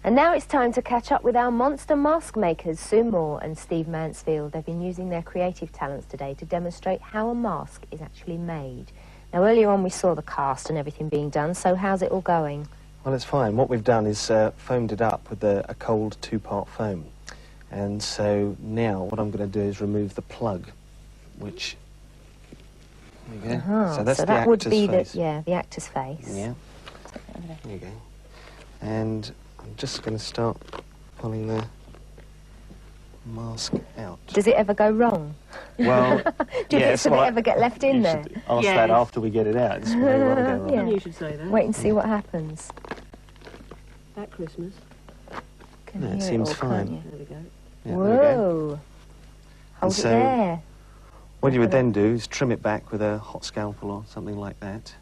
And now it's time to catch up with our monster mask makers, Sue Moore and Steve Mansfield. They've been using their creative talents today to demonstrate how a mask is actually made. Now, earlier on we saw the cast and everything being done, so how's it all going? Well, it's fine. What we've done is foamed it up with a cold two-part foam. And so now what I'm going to do is remove the plug, which... There you go. So that's the actor's face. The actor's face. Yeah. There you go. And I'm just going to start pulling the mask out. Does it ever go wrong? Well, Do bits of it ever get left in there? Ask that after we get it out. It's may well go wrong. Yeah. You should say that. Wait and see what happens. That Christmas. No, it seems fine. There we go. Yeah, Whoa. there we go. Hold it there. What you would then do is trim it back with a hot scalpel or something like that.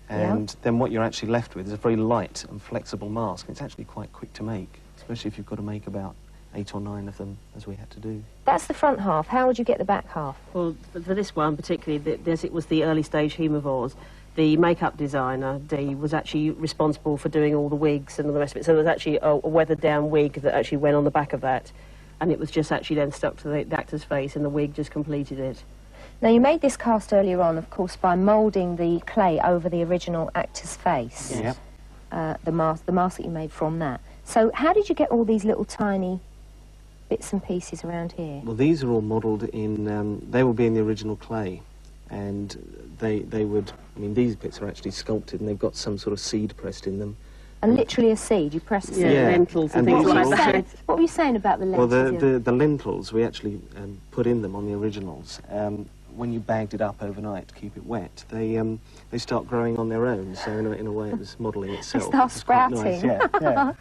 And then what you're actually left with is a very light and flexible mask. It's actually quite quick to make, especially if you've got to make about 8 or 9 of them, as we had to do. That's the front half. How would you get the back half? Well, for this one particularly, as it was the early stage Haemovores, the makeup designer, Dee, was actually responsible for doing all the wigs and all the rest of it. So there was actually a weathered down wig that actually went on the back of that. And it was just actually then stuck to the actor's face, and the wig just completed it. Now, you made this cast earlier on, of course, by moulding the clay over the original actor's face. Yes. The mask that you made from that. So how did you get all these little tiny bits and pieces around here? Well, these are all modelled in... they will be in the original clay. And they would... I mean, these bits are actually sculpted, and they've got some sort of seed pressed in them. And literally a seed, you press the seed. Yeah, lentils and things like that. What were you saying about the lentils? Well, the lentils we actually put in them on the originals. When you bagged it up overnight to keep it wet, they start growing on their own. So in a way, it was modelling itself. They start sprouting. Nice. Yeah.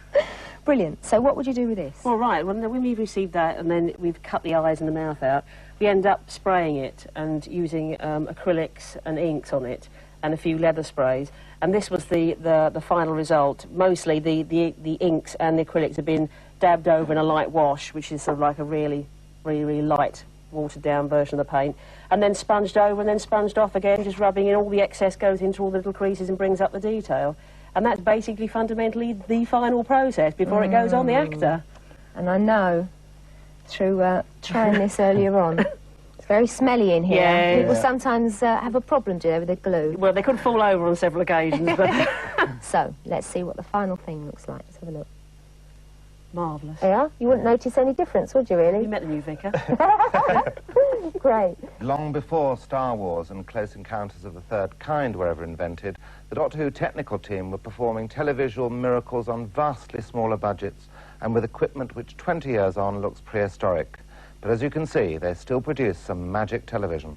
Brilliant. So what would you do with this? Well, right, when we've received that and then we've cut the eyes and the mouth out, we end up spraying it and using acrylics and inks on it and a few leather sprays. And this was the final result. Mostly the inks and the acrylics have been dabbed over in a light wash, which is sort of like a really light, watered-down version of the paint, and then sponged over and then sponged off again, just rubbing in. All the excess goes into all the little creases and brings up the detail. And that's basically fundamentally the final process before it goes on the actor. And I know, through trying this earlier on, it's very smelly in here. Yeah. People sometimes have a problem, do they, with the glue? Well, they could fall over on several occasions, but... So, let's see what the final thing looks like. Let's have a look. Marvellous. Yeah? You wouldn't notice any difference, would you, really? You met the new vicar. Great. Long before Star Wars and Close Encounters of the Third Kind were ever invented, the Doctor Who technical team were performing televisual miracles on vastly smaller budgets and with equipment which 20 years on looks prehistoric. But as you can see, they still produce some magic television.